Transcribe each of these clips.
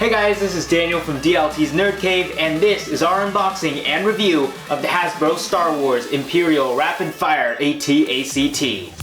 Hey guys, this is Daniel from DLT's Nerd Cave, and this is our unboxing and review of the Hasbro Star Wars Imperial Rapid Fire AT-ACT.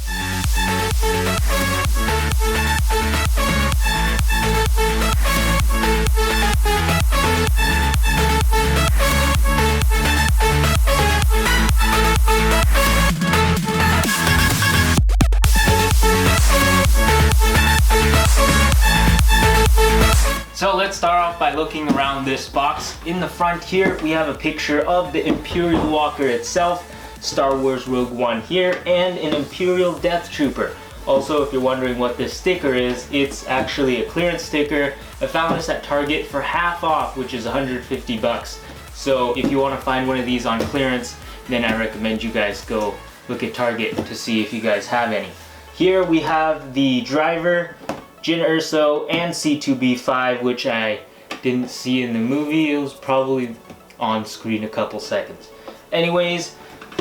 So let's start off by looking around this box. In the front here, we have a picture of the Imperial Walker itself, Star Wars Rogue One here, and an Imperial Death Trooper. Also, if you're wondering what this sticker is, it's actually a clearance sticker. I found this at Target for half off, which is 150 bucks. So if you want to find one of these on clearance, then I recommend you guys go look at Target to see if you guys have any. Here we have the driver, Jyn Erso, and C2B5, which I didn't see in the movie. It was probably on screen a couple seconds. Anyways,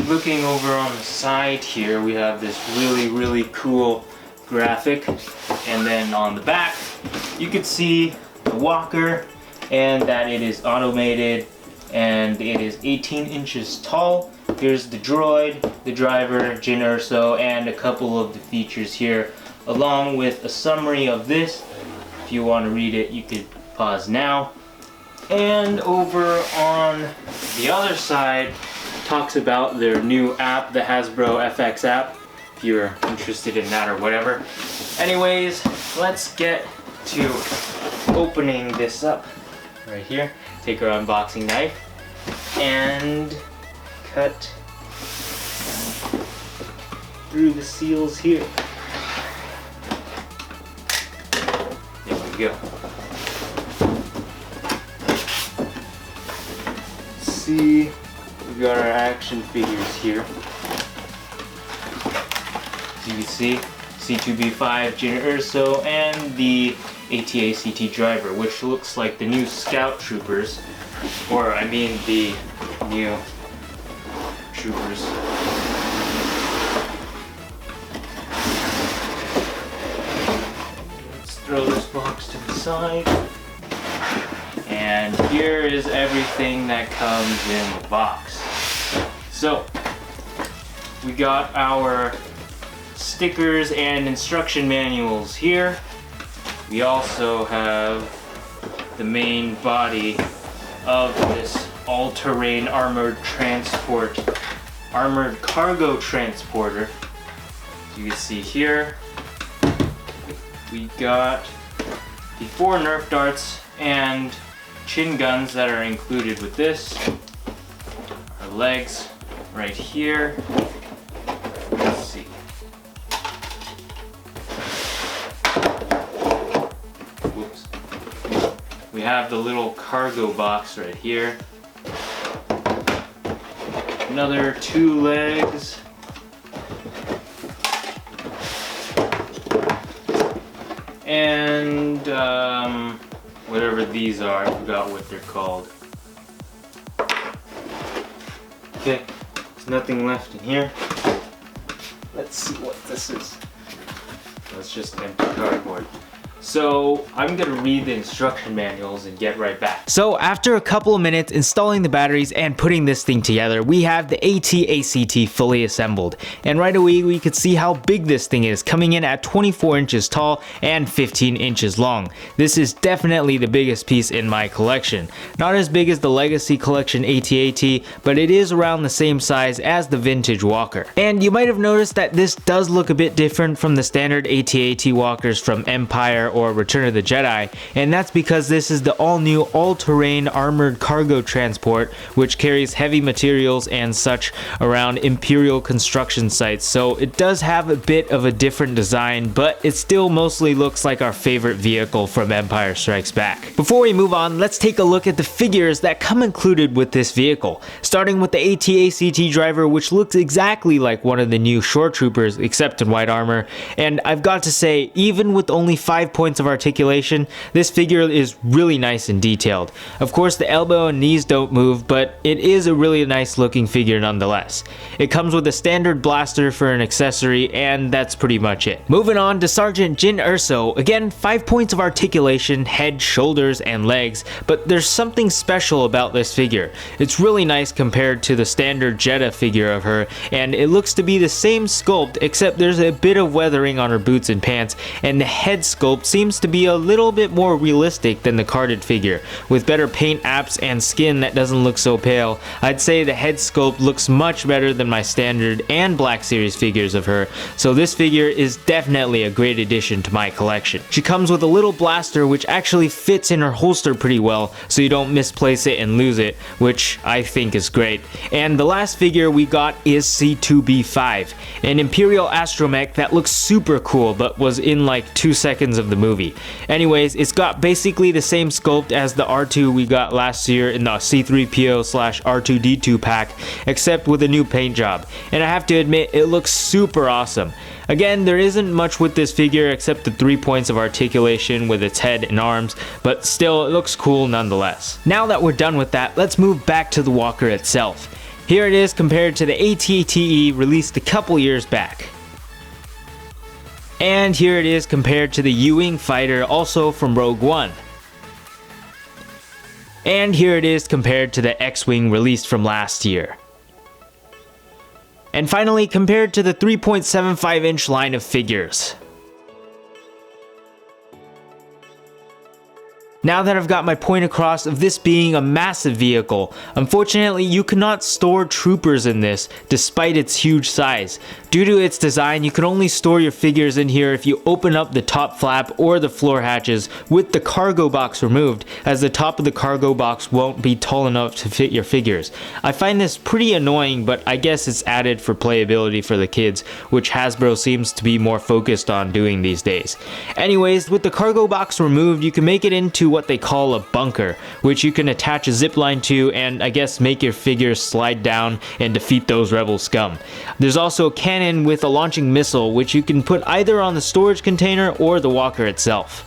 looking over on the side here, we have this really cool graphic, and then on the back you can see the walker and that it is automated and it is 18 inches tall. Here's the droid, the driver, Jyn Erso, and a couple of the features here, along with a summary of this. If you want to read it, you could pause now. And over on the other side, talks about their new app, the Hasbro FX app, if you're interested in that or whatever. Anyways, let's get to opening this up right here. Take our unboxing knife and cut through the seals here. Go. See, we've got our action figures here. As you can see, C2B5, Jyn Erso, and the AT-ACT driver, which looks like the new Scout Troopers, or I mean the new Troopers. Throw this box to the side, and here is everything that comes in the box. So we got our stickers and instruction manuals here. We also have the main body of this all-terrain armored cargo transporter. You can see here we got the 4 Nerf darts and chin guns that are included with this. Our legs right here. Let's see. Whoops. We have the little cargo box right here. Another 2 legs. And whatever these are, I forgot what they're called. Okay, there's nothing left in here. Let's see what this is. That's just empty cardboard. So I'm gonna read the instruction manuals and get right back. So after a couple of minutes installing the batteries and putting this thing together, we have the AT-ACT fully assembled. And right away we could see how big this thing is, coming in at 24 inches tall and 15 inches long. This is definitely the biggest piece in my collection. Not as big as the Legacy Collection AT-AT, but it is around the same size as the vintage walker. And you might have noticed that this does look a bit different from the standard AT-AT walkers from Empire or Return of the Jedi, and that's because this is the all-new all-terrain armored cargo transport, which carries heavy materials and such around Imperial construction sites. So it does have a bit of a different design, but it still mostly looks like our favorite vehicle from Empire Strikes Back. Before we move on, let's take a look at the figures that come included with this vehicle, starting with the AT-ACT driver, which looks exactly like one of the new shore troopers except in white armor. And I've got to say, even with only 5 points of articulation, this figure is really nice and detailed. Of course, the elbow and knees don't move, but it is a really nice looking figure nonetheless. It comes with a standard blaster for an accessory, and that's pretty much it. Moving on to Sergeant Jin Erso. Again, 5 points of articulation, head, shoulders, and legs, but there's something special about this figure. It's really nice compared to the standard Jedha figure of her, and it looks to be the same sculpt, except there's a bit of weathering on her boots and pants, and the head sculpt seems to be a little bit more realistic than the carded figure. With better paint apps and skin that doesn't look so pale, I'd say the head sculpt looks much better than my standard and Black Series figures of her, so this figure is definitely a great addition to my collection. She comes with a little blaster which actually fits in her holster pretty well, so you don't misplace it and lose it, which I think is great. And the last figure we got is C2B5, an Imperial astromech that looks super cool but was in like 2 seconds of the movie. Anyways, it's got basically the same sculpt as the R2 we got last year in the C3PO/R2D2 pack, except with a new paint job, and I have to admit it looks super awesome. Again, there isn't much with this figure except the 3 points of articulation with its head and arms, but still it looks cool nonetheless. Now that we're done with that, let's move back to the walker itself. Here it is compared to the AT-ATE released a couple years back. And here it is compared to the U-Wing fighter, also from Rogue One. And here it is compared to the X-Wing released from last year. And finally compared to the 3.75-inch line of figures. Now that I've got my point across of this being a massive vehicle, unfortunately you cannot store troopers in this despite its huge size. Due to its design, you can only store your figures in here if you open up the top flap or the floor hatches with the cargo box removed, as the top of the cargo box won't be tall enough to fit your figures. I find this pretty annoying, but I guess it's added for playability for the kids, which Hasbro seems to be more focused on doing these days. Anyways, with the cargo box removed, you can make it into what they call a bunker, which you can attach a zip line to and I guess make your figures slide down and defeat those rebel scum. There's also a cannon with a launching missile, which you can put either on the storage container or the walker itself.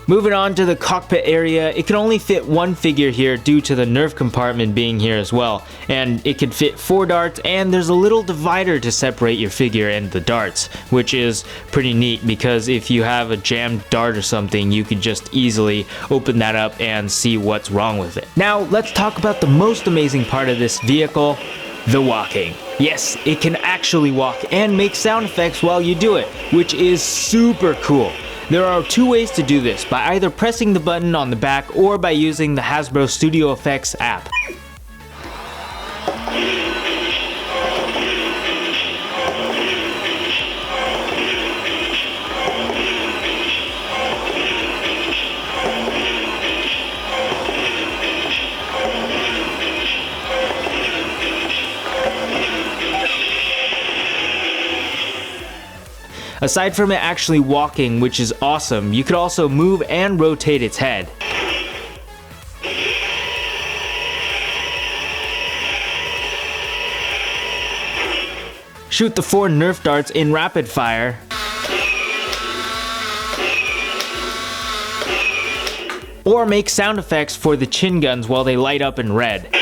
Moving on to the cockpit area, it can only fit one figure here due to the nerf compartment being here as well, and it can fit 4 darts, and there's a little divider to separate your figure and the darts, which is pretty neat because if you have a jammed dart or something, you can just easily open that up and see what's wrong with it. Now let's talk about the most amazing part of this vehicle, the walking. Yes, it can actually walk and make sound effects while you do it, which is super cool. There are 2 ways to do this, by either pressing the button on the back or by using the Hasbro Studio Effects app. Aside from it actually walking, which is awesome, you could also move and rotate its head. Shoot the 4 nerf darts in rapid fire. Or make sound effects for the chin guns while they light up in red.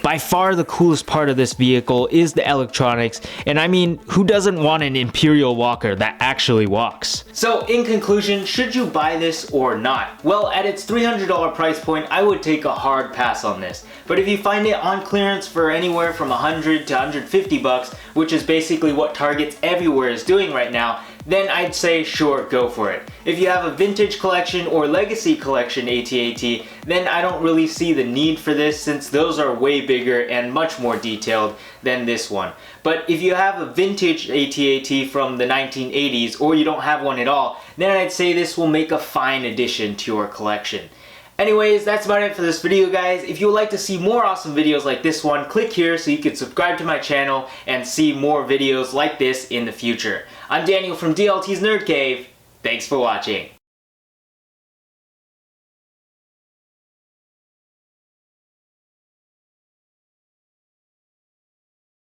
By far the coolest part of this vehicle is the electronics, and I mean, who doesn't want an Imperial walker that actually walks? So in conclusion, should you buy this or not? Well, at its $300 price point, I would take a hard pass on this. But if you find it on clearance for anywhere from $100 to $150, which is basically what Targets everywhere is doing right now, then I'd say sure, go for it. If you have a vintage collection or legacy collection AT-AT, then I don't really see the need for this since those are way bigger and much more detailed than this one. But if you have a vintage AT-AT from the 1980s or you don't have one at all, then I'd say this will make a fine addition to your collection. Anyways, that's about it for this video, guys. If you would like to see more awesome videos like this one, click here so you can subscribe to my channel and see more videos like this in the future. I'm Daniel from DLT's Nerd Cave. Thanks for watching.